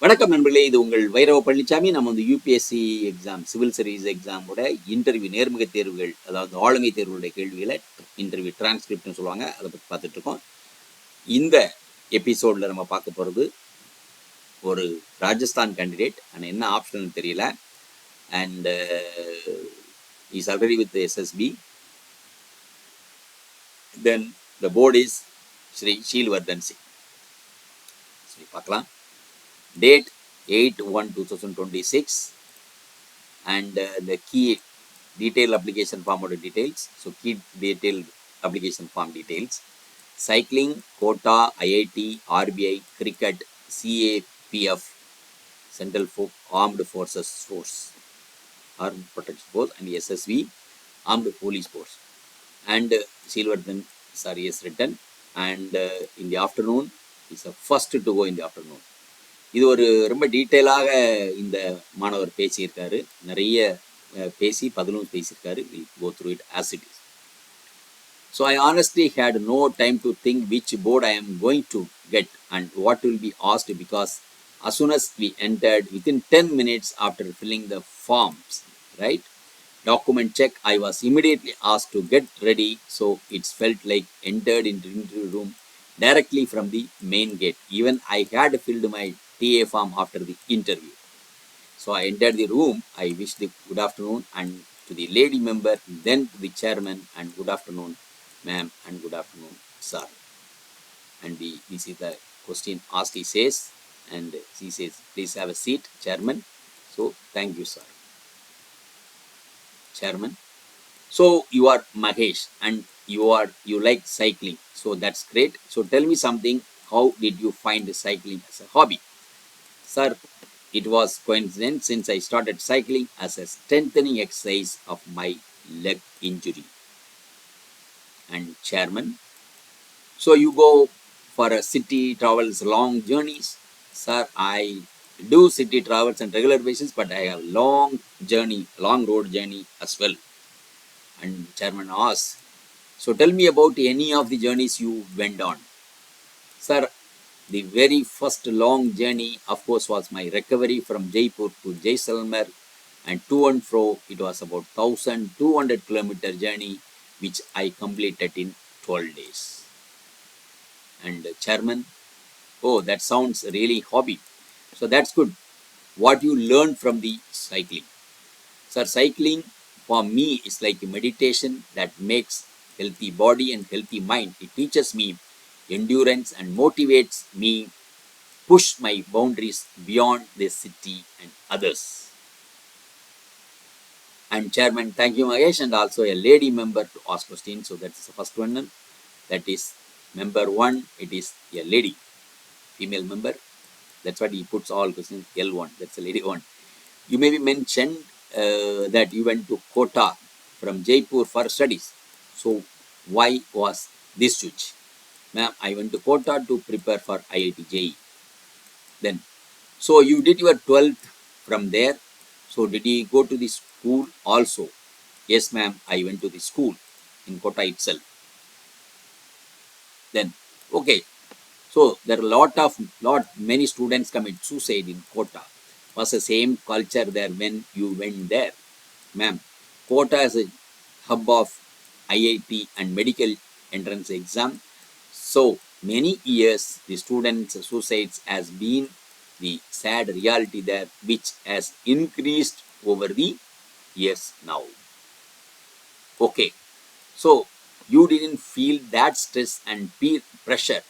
வணக்கம் நண்பர்களே, இது உங்கள் வைரவ பழனிசாமி. நம்ம வந்து யூபிஎஸ்சி எக்ஸாம், சிவில் சர்வீஸ் எக்ஸாமோட இன்டர்வியூ நேர்முக தேர்வுகள், அதாவது ஆளுமை தேர்வுடைய கேள்விகளை இன்டர்வியூ டிரான்ஸ்கிரிப்ட்னு சொல்லுவாங்க, அதை பற்றி பார்த்துட்டு இருக்கோம். இந்த எபிசோடில் நம்ம பார்க்க போகிறது ஒரு ராஜஸ்தான் கேண்டிடேட். ஆனால் என்ன ஆப்ஷன் தெரியல. And is already with SSB. Then the board is Shri Sheelvardhan Singh. சரி, பார்க்கலாம். Date 8/1/2026 and the key detail application form order details. So key detail application form details: cycling, quota, IIT, RBI, cricket, CAPF, Central Armed Forces Force, Armed Protection Force, and SSV, Armed Police Force. And Silverton sorry is written, and in the afternoon is the first to go in the afternoon. இது ஒரு ரொம்ப டீட்டெயிலாக இந்த மாணவர் பேசியிருக்காரு. நிறைய பேசி பதிலும் பேசியிருக்காரு. Will go through it as it is. So I honestly had no time to think which board I am going to get and what will be asked, because as soon as we entered, within 10 minutes after filling the forms, right, document check, I was immediately asked to get ready. So it's felt like entered into the interview room directly from the main gate. Even I had filled my TA form after the interview. So I entered the room. I wished the good afternoon and to the lady member, then to the chairman, and good afternoon ma'am and good afternoon sir. And we see the question asked. He says, and she says, please have a seat, chairman. So thank you sir. Chairman: so you are Mahesh and you like cycling, so that's great. So tell me something, how did you find cycling as a hobby? Sir, it was coincidence since I started cycling as a strengthening exercise of my leg injury. And chairman: so you go for a city travels, long journeys? Sir, I do city travels on regular basis, but I have long road journey as well. And chairman asks, so tell me about any of the journeys you went on. Sir, the very first long journey, of course, was my recovery from Jaipur to Jaisalmer, and to and fro, it was about 1,200 kilometer journey, which I completed in 12 days. And chairman: oh, that sounds really hobby. So that's good. What you learned from the cycling? Sir, cycling for me is like a meditation that makes healthy body and healthy mind. It teaches me endurance and motivates me push my boundaries beyond this city and others. And chairman: thank you Mahesh. And also a lady member to ask questions. So that's the first one. That is member 1. It is a lady, female member. That's what he puts all questions. L1, that's a lady 1. You may be mentioned that you went to Kota from Jaipur for studies. So why was this switch? Ma'am, I went to Kota to prepare for IIT JEE. Then, so you did your 12th from there. So did you go to the school also? Yes ma'am, I went to the school in Kota itself. Then, okay, so there are many students commit suicide in Kota. Was the same culture there when you went there? Ma'am, Kota is a hub of IIT and medical entrance exam. So many years the students' suicides has been the sad reality there, which has increased over the years now. Okay, so you didn't feel that stress and peer pressure,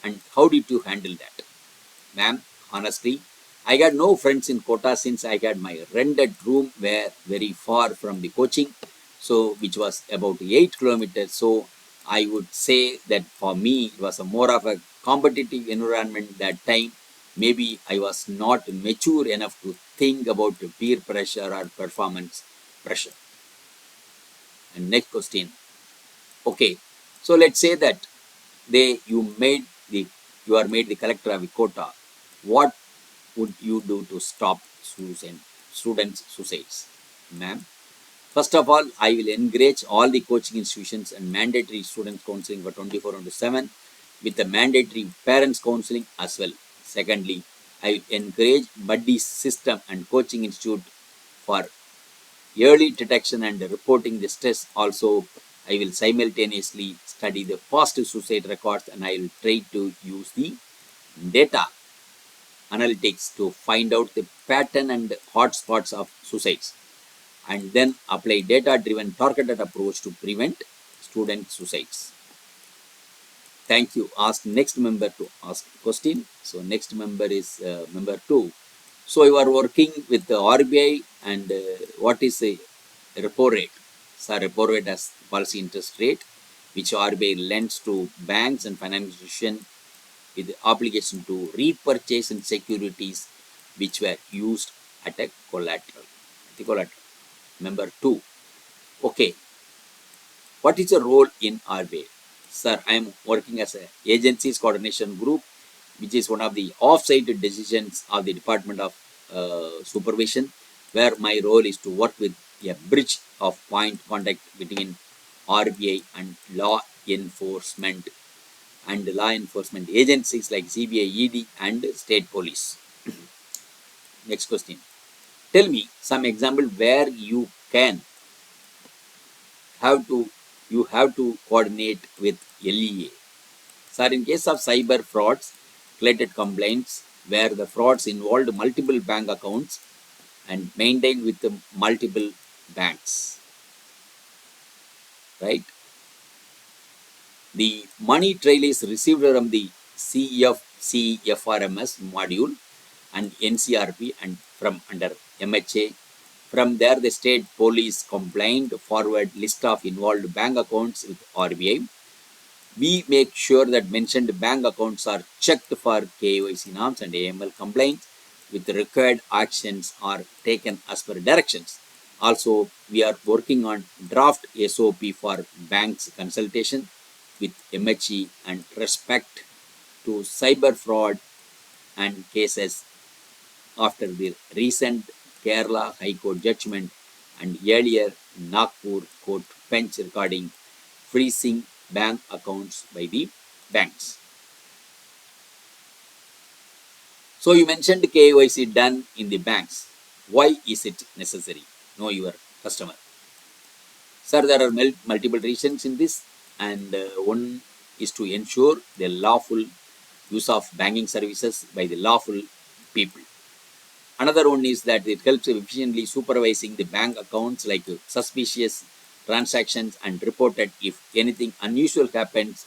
and how did you handle that? Ma'am, honestly, I got no friends in Kota since I had my rented room were very far from the coaching, so which was about 8 kilometers. So I would say that for me it was a more of a competitive environment that time. Maybe I was not mature enough to think about peer pressure or performance pressure. And next question. Okay, so let's say that you are made the collector of Kota. What would you do to stop students' suicides? Ma'am, first of all, I will encourage all the coaching institutions and mandatory students counseling for 24/7 with the mandatory parents counseling as well. Secondly, I encourage buddy system and coaching institute for early detection and reporting the stress. Also, I will simultaneously study the past suicide records and I will try to use the data analytics to find out the pattern and hotspots of suicides and then apply data driven targeted approach to prevent student suicides. Thank you. Ask next member to ask question. So next member is member 2. So you are working with the RBI and what is the repo rate? So repo rate as policy interest rate which RBI lends to banks and financial institutions with the obligation to repurchase in securities which were used at a collateral. The collateral. Number 2. Okay. What is the role in RBI? Sir, I am working as a agencies coordination group, which is one of the off-site decisions of the Department of Supervision, where my role is to work with a bridge of point contact between RBI and law enforcement agencies like CBI, ED, and state police. Next question. Tell me some example where you have to coordinate with LEA. Sir, in case of cyber frauds, related complaints where the frauds involved multiple bank accounts and maintained with the multiple banks, right? The money trail is received from the CFRMS module and NCRP and from under MHA. From there, the state police complained forward list of involved bank accounts with RBI. We make sure that mentioned bank accounts are checked for KYC norms and AML compliance with required actions are taken as per directions. Also, we are working on draft SOP for banks consultation with MHE and respect to cyber fraud and cases after the recent Kerala High Court judgment and earlier Nagpur Court bench regarding freezing bank accounts by the banks. So you mentioned KYC done in the banks. Why is it necessary? Know your customer. Sir, there are multiple reasons in this, and one is to ensure the lawful use of banking services by the lawful people. Another one is that it helps efficiently supervising the bank accounts like suspicious transactions and reported if anything unusual happens,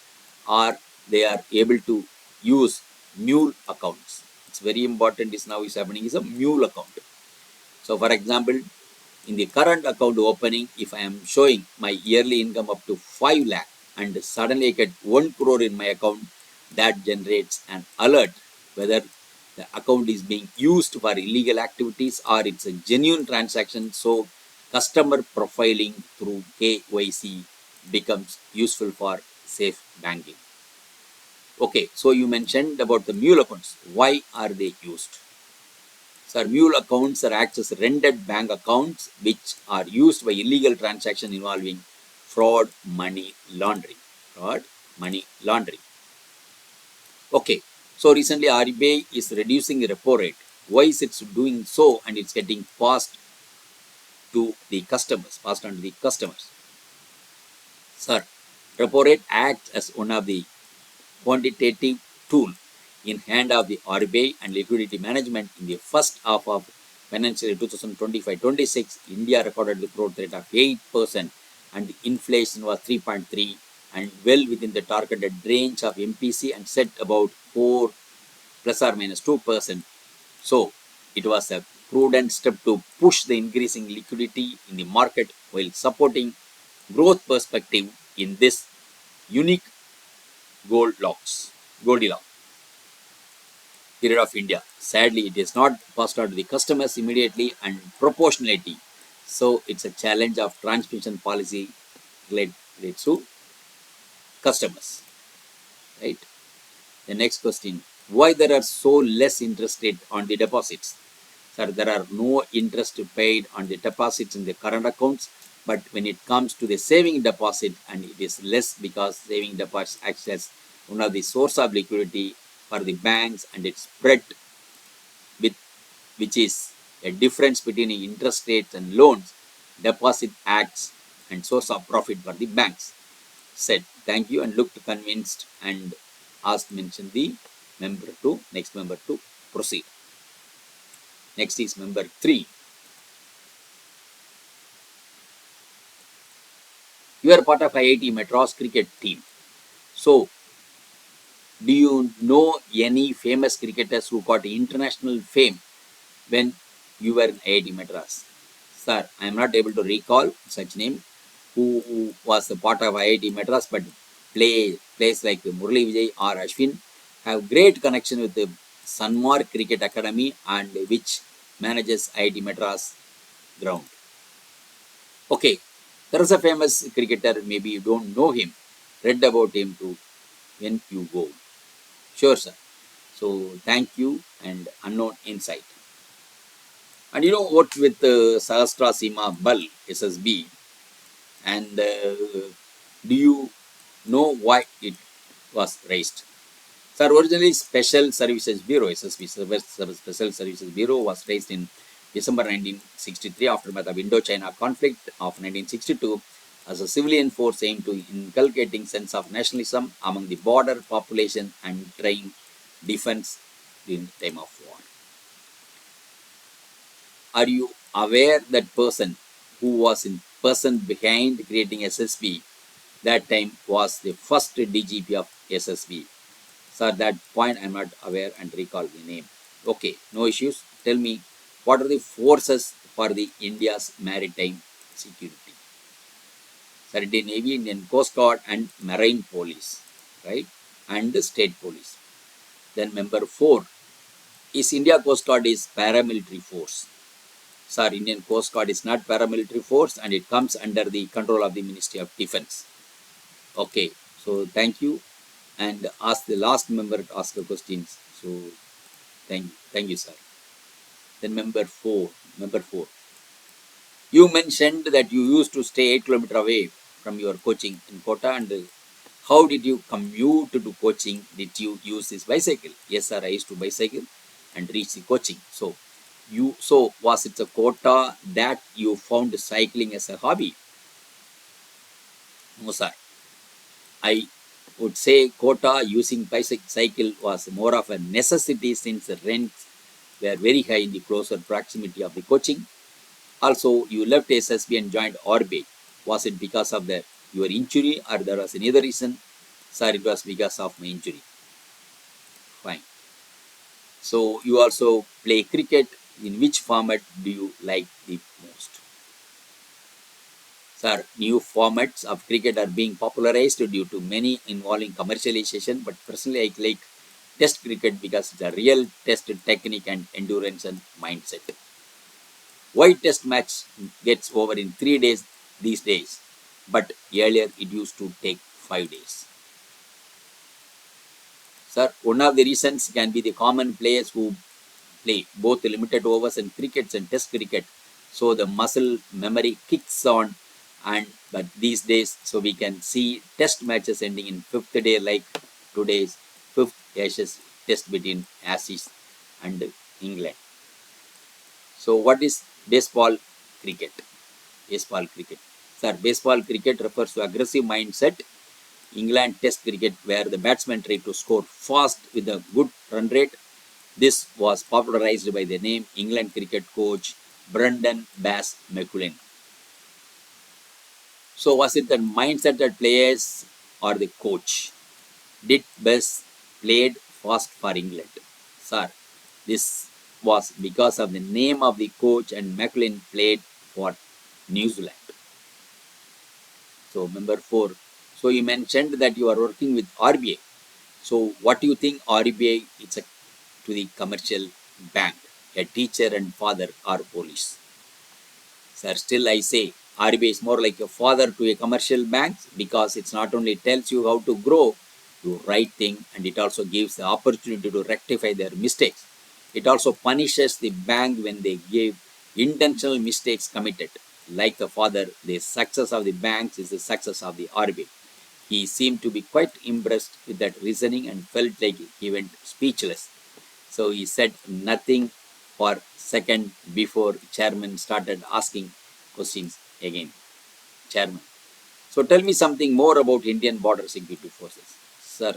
or they are able to use mule accounts. It's very important is now is happening is a mule account. So for example, in the current account opening, if I am showing my yearly income up to 5 lakh and suddenly I get 1 crore in my account, that generates an alert whether the account is being used for illegal activities or it's a genuine transaction. So customer profiling through KYC becomes useful for safe banking. Okay, so you mentioned about the mule accounts. Why are they used? Sir, mule accounts are acts as rendered bank accounts which are used by illegal transactions involving fraud, money laundering. Fraud, money laundering. Okay, so recently RBI is reducing the repo rate. Why is it doing so and it's getting passed to the customers, passed on to the customers? Sir, repo rate acts as one of the quantitative tool in hand of the RBI and liquidity management. In the first half of financial year 2025-26, India recorded the growth rate of 8% and the inflation was 3.3 and well within the targeted range of MPC and set about 4 plus or minus 2%. So it was a prudent step to push the increasing liquidity in the market while supporting growth perspective in this unique Goldilocks period of India. Sadly, it is not passed on to the customers immediately and proportionality. So it's a challenge of transmission policy related to customers. Right. The next question: why there are so less interest rate on the deposits? Sir, there are no interest paid on the deposits in the current accounts, but when it comes to the saving deposit, and it is less because saving deposits acts as one of the source of liquidity for the banks and its spread which is a difference between interest rates and loans, deposit acts and source of profit for the banks. Said thank you and looked convinced and asked mention the next member to proceed. Next is member 3. You are part of IIT Madras cricket team. So, do you know any famous cricketers who got international fame when you were in IIT Madras? Sir, I am not able to recall such name who was a part of IIT Madras, but plays like Murali Vijay or Ashwin have great connection with the Sanmar Cricket Academy and which manages IIT Madras ground. Okay, there is a famous cricketer, maybe you don't know him. Read about him too when you go. Sure, sir. So, thank you and unknown insight. And you know what with Sahastra Sima Bal SSB, and do you know why it was raised? So originally Special Services Bureau SSB Special Services Bureau was raised in December 1963 aftermath of Indo-China conflict of 1962 as a civilian force aimed to inculcating sense of nationalism among the border population and train defense in time of war. Are you aware that person who was in person behind creating SSB that time was the first DGP of SSB? So at that point I am not aware and recall the name. Okay, no issues. Tell me, what are the forces for the India's maritime security? Sir, Indian Navy, Indian Coast Guard and Marine Police, right? And the State Police. Then member 4 is India Coast Guard is paramilitary force. Sir, Indian Coast Guard is not paramilitary force and it comes under the control of the Ministry of Defense. Okay, so thank you and ask the last member to ask the questions. So thank you, sir. Then member 4. You mentioned that you used to stay 8 kilometers away from your coaching in Kota, and how did you commute to coaching? Did you use this bicycle? Yes, sir, I used to bicycle and reach the coaching. So was it a Kota that you found cycling as a hobby? No, sir. I would say Kota using bicycle was more of a necessity since the rents were very high in the closer proximity of the coaching. Also, you left SSB and joined RBI. Was it because of your injury or there was any other reason? Sir, it was because of my injury. Fine. So, you also play cricket. In which format do you like the most? Sir, new formats of cricket are being popularized due to many involving commercialization, but personally I like test cricket because it's a real test technique and endurance and mindset. Why test match gets over in 3 days these days, but earlier it used to take 5 days? Sir, one of the reasons can be the common players who play both limited overs and crickets and test cricket. So the muscle memory kicks on, and but these days, so we can see test matches ending in 5th day, like today's 5th Ashes test between Ashes and England. So what is baseball cricket? Baseball cricket. Sir, baseball cricket refers to aggressive mindset. England test cricket where the batsmen try to score fast with a good run rate. This was popularized by the name England cricket coach Brendan Bass McCullin. So was it the mindset that players or the coach? Did Bass played fast for England? Sir, this was because of the name of the coach and McCullin played for New Zealand. So number 4. So you mentioned that you are working with RBI. So what do you think RBI is to the commercial bank, a teacher and father or police? Sir, still I say RBI is more like a father to a commercial bank because it's not only tells you how to grow, do right thing, and it also gives the opportunity to rectify their mistakes. It also punishes the bank when they give intentional mistakes committed. Like the father, the success of the banks is the success of the RBI. He seemed to be quite impressed with that reasoning and felt like he went speechless. So he said nothing for second before chairman started asking questions again. Chairman. So tell me something more about Indian Border Security Forces. Sir,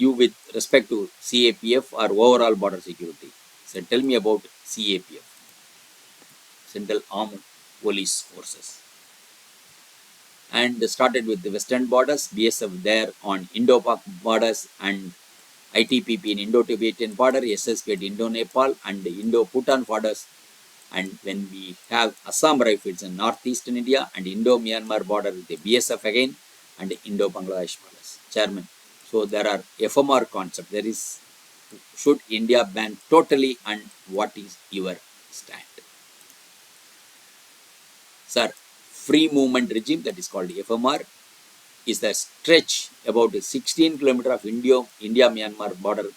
you with respect to CAPF or overall border security. So tell me about CAPF, Central Armed Police Forces. And started with the western borders, BSF there on Indo-Pak borders and ITPP in Indo-Tibetan border, SSP at Indo-Nepal and Indo-Bhutan borders. And when we have Assam Rifles in northeastern India and Indo-Myanmar border with the BSF again and Indo-Bangladesh borders. Chairman. So there are FMR concept. There is, should India ban totally, and what is your stand? Sir, free movement regime, that is called FMR, is the stretch about 16 kilometers of India-Myanmar border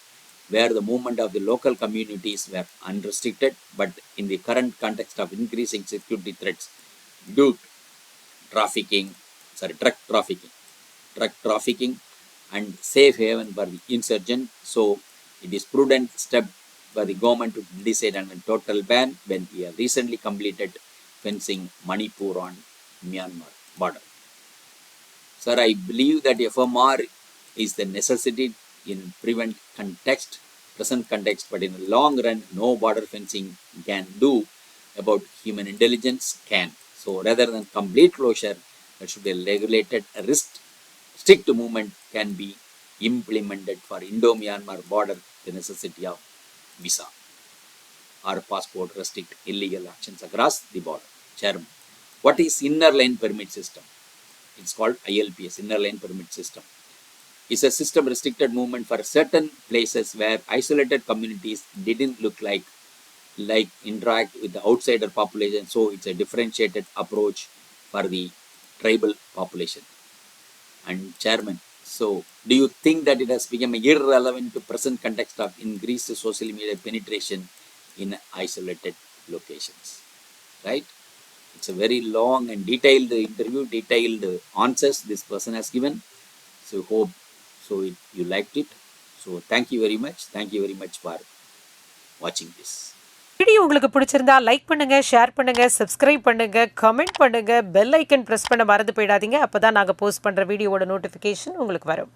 where the movement of the local communities were unrestricted, but in the current context of increasing security threats due to drug trafficking and safe haven for the insurgent. So it is prudent step for the government to decide on a total ban when we have recently completed fencing Manipur on Myanmar border. Sir, I believe that FMR is the necessity in present context, but in the long run, no border fencing can do about human intelligence can. So rather than complete closure, there should be a regulated strict movement can be implemented for Indo-Myanmar border, the necessity of visa or passport restrict illegal actions across the border. Chairman, what is inner line permit system? It's called ILPS, inner line permit system. It's a system restricted movement for certain places where isolated communities didn't look like interact with the outsider population. So it's a differentiated approach for the tribal population. And Chairman, so do you think that it has become irrelevant to present context of increased social media penetration in isolated locations? Right? It's a very long and detailed interview, detailed answers this person has given. So hope you liked it. So thank you very much. Thank you very much for watching this. Video உங்களுக்கு பிடிச்சிருந்தா like பண்ணுங்க, share பண்ணுங்க, subscribe பண்ணுங்க, comment பண்ணுங்க, bell icon press பண்ண மறந்து போயிடாதீங்க. அப்பதான் நாங்க போஸ்ட் பண்ற வீடியோவோட நோட்டிஃபிகேஷன் உங்களுக்கு வரும்.